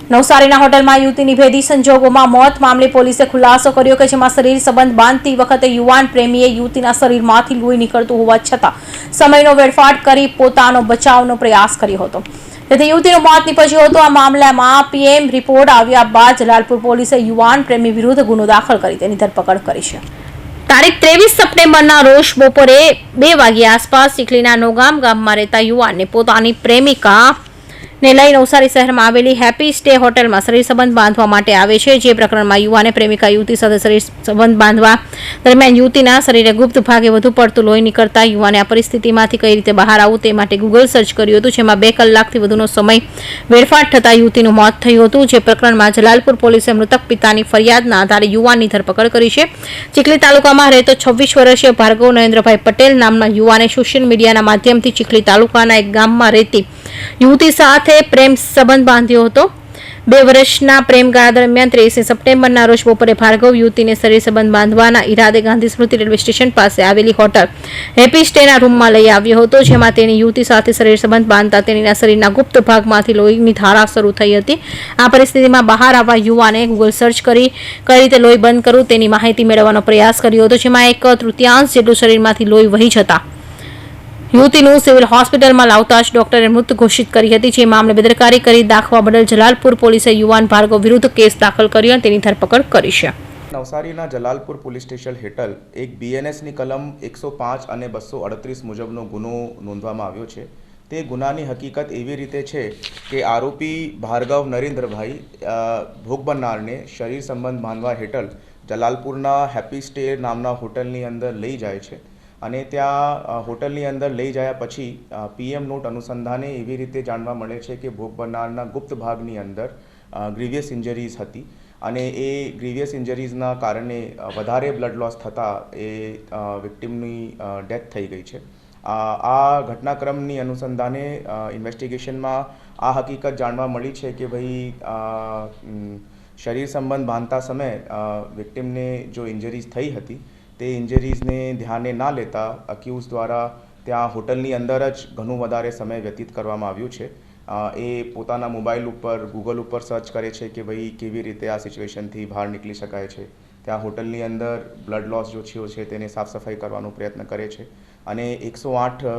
નવસારીના હોટલમાં યુવતીની ભેદી સંજોગોમાં મોત મામલે પોલીસે ખુલાસો કર્યો કે જેમાં શરીર સંબંધ બાંધતી વખતે યુવાન પ્રેમીએ યુવતીના શરીરમાંથી લોહી નીકળતું હોવા છતાં સમયનો વેડફાટ કરી પોતાનો બચાવનો પ્રયાસ કર્યો હતો, જેથી યુવતીનું મોત નીપજ્યું હતું। આ મામલામાં પીએમ રિપોર્ટ આવ્યા બાદ જલાલપુર પોલીસે યુવાન પ્રેમી વિરુદ્ધ ગુનો દાખલ કરી તેની ધરપકડ કરી છે। તારીખ 23 સપ્ટેમ્બરના રોજ બપોરે 2 વાગ્યા આસપાસ ચીખલીના નોગામ ગામમાં રહેતા યુવાનને પોતાની પ્રેમિકા ને લઈ નવસારી શહેરમાં આવેલી હેપી સ્ટે હોટલમાં શરીર સંબંધ બાંધવા માટે આવે છે। જે પ્રકરણમાં યુવાને પ્રેમિકા યુવતી સાથે શરીર સંબંધ બાંધવા દરમિયાન યુવતીના શરીરે ગુપ્ત ભાગે વધુ પડતું લોહી નીકળતા યુવાને આ પરિસ્થિતિમાંથી કઈ રીતે બહાર આવવું તે માટે ગૂગલ સર્ચ કર્યું હતું, જેમાં 2 કલાકથી વધુનો સમય વેડફાટ થતા યુવતીનું મોત થયું હતું। જે પ્રકરણમાં જલાલપુર પોલીસે મૃતક પિતાની ફરિયાદના આધારે યુવાનની ધરપકડ કરી છે। ચીખલી તાલુકામાં રહેતો 26 વર્ષીય ભાર્ગવ નરેન્દ્રભાઈ પટેલ નામના યુવાને સોશિયલ મીડિયાના માધ્યમથી ચીખલી તાલુકાના એક ગામમાં રહેતી યુવતી સાથે પ્રેમ સંબંધ બાંધ્યો હતો। 2 વર્ષના પ્રેમગાળા દરમિયાન 23 સપ્ટેમ્બરના રોજ બપોરે ભાર્ગવ યુવતીને શરીર સંબંધ બાંધવાના ઈરાદે ગાંધી સ્મૃતિ રેલવે સ્ટેશન પાસે આવેલી હોટલ હેપી સ્ટેના રૂમમાં લઈ આવ્યો હતો, જેમાં તેની યુવતી સાથે શરીર સંબંધ બાંધતા તેના શરીરના ગુપ્ત ભાગમાંથી લોહીની ધારા શરૂ થઈ હતી। આ પરિસ્થિતિમાં બહાર આવવા યુવાને ગૂગલ સર્ચ કરી કઈ રીતે લોહી બંધ કરવું તેની માહિતી મેળવવાનો પ્રયાસ કર્યો હતો, જેમાં 1/3 જેટલું શરીરમાંથી લોહી વહી જતા યુવતીનું સિવિલ હોસ્પિટલમાં લાવતા જ ડોક્ટરે મૃત ઘોષિત કરી હતી। જે મામલે બેદરકારી કરી દાખવા બદલ જલાલપુર પોલીસે યુવાન ભાર્ગવ વિરુદ્ધ કેસ દાખલ કર્યો અને તેની ધરપકડ કરી છે। નવસારીના જલાલપુર પોલીસ સ્ટેશન હેઠળ એક બીએનએસની કલમ 105 અને 238 મુજબનો ગુનો નોંધવામાં આવ્યો છે। તે ગુનાની હકીકત એવી રીતે છે કે આરોપી ભાર્ગવ નરેન્દ્રભાઈ ભોગ બનનારને શરીર સંબંધ બાંધવા હેઠળ જલાલપુરના હેપી સ્ટે નામના હોટલની અંદર લઈ જાય છે અને ત્યાં હોટલની અંદર લઈ ગયા પછી પીએમ નોટ અનુસંધાને એવી રીતે જાણવા મળે છે કે ભોગ બનનારના ગુપ્ત ભાગની અંદર ગ્રીવિયસ ઇન્જરીઝ હતી અને એ ગ્રીવિયસ ઇન્જરીઝના કારણે વધારે બ્લડ લોસ થતાં એ વિક્ટિમની ડેથ થઈ ગઈ છે। આ ઘટનાક્રમની અનુસંધાને ઇન્વેસ્ટિગેશનમાં આ હકીકત જાણવા મળી છે કે ભાઈ શરીર સંબંધ બાંધતા સમયે વિક્ટિમને જો ઇન્જરીઝ થઈ હતી તે ઇન્જરીઝને ધ્યાને ના લેતા અક્યુઝ દ્વારા ત્યાં હોટલની અંદર જ ઘણું વધારે સમય વ્યતીત કરવામાં આવ્યું છે। એ પોતાના મોબાઈલ ઉપર ગૂગલ ઉપર સર્ચ કરે છે કે ભાઈ કેવી રીતે આ સિચ્યુએશનથી બહાર નીકળી શકાય છે। ત્યાં હોટલની અંદર બ્લડ લોસ જો થયો છે તેને સાફ સફાઈ કરવાનો પ્રયત્ન કરે છે અને 108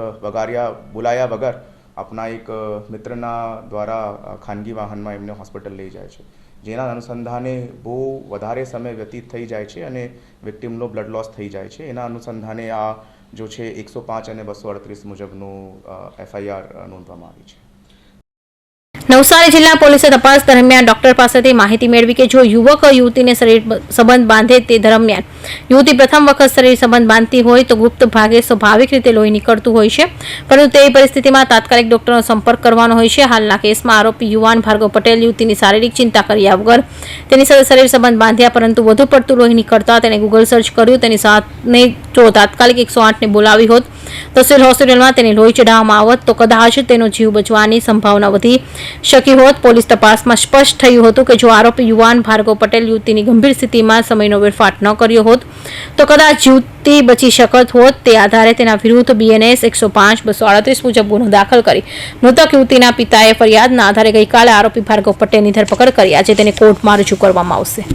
બોલાયા વગર આપણા એક મિત્રના દ્વારા ખાનગી વાહનમાં એમને હોસ્પિટલ લઈ જાય છે, જેના અનુસંધાને બહુ વધારે સમય વ્યતીત થઈ જાય છે અને વિક્ટિમનો બ્લડ લોસ થઈ જાય છે। એના અનુસંધાને આ જો છે 105 અને 238 મુજબનું એફઆઈઆર નોંધવામાં આવી છે। નવસારી જિલ્લા પોલીસે તપાસ દરમિયાન ડોક્ટર પાસેથી માહિતી મેળવી કે જો યુવક યુવતીને શરીર સંબંધ બાંધે તે દરમિયાન યુવતી પ્રથમ વખત શરીર સંબંધ બાંધતી હોય તો ગુપ્ત ભાગે સ્વાભાવિક રીતે લોહી નીકળતું હોય છે, પરંતુ તે પરિસ્થિતિમાં તાત્કાલિક ડોક્ટરનો સંપર્ક કરવાનો હોય છે। હાલના કેસમાં આરોપી યુવાન ભાર્ગવ પટેલ યુવતીની શારીરિક ચિંતા કર્યા વગર તેની સાથે શરીર સંબંધ બાંધ્યા, પરંતુ વધુ પડતું લોહી નીકળતા તેને ગૂગલ સર્ચ કર્યું। તેની સાથે જો તાત્કાલિક 108ને બોલાવી હોત તો સિવિલ હોસ્પિટલમાં તેને લોહી ચઢાવવામાં આવત તો કદાચ તેનો જીવ બચવાની સંભાવના વધી શકી હોત। પોલીસ તપાસમાં સ્પષ્ટ થયું હતું કે જો આરોપી યુવાન ભાર્ગવ પટેલ યુવતીની ગંભીર સ્થિતિમાં સમયનો વેડફાટ ન કર્યો હોત તો કદાચ યુવતી બચી શકત હોત। તે આધારે તેના વિરુદ્ધ બીએનએસ 105, 238 મુજબ ગુનો દાખલ કરી મૃતક યુવતીના પિતાએ ફરિયાદના આધારે ગઈકાલે આરોપી ભાર્ગવ પટેલની ધરપકડ કરી આજે તેને કોર્ટમાં રજૂ કરવામાં આવશે।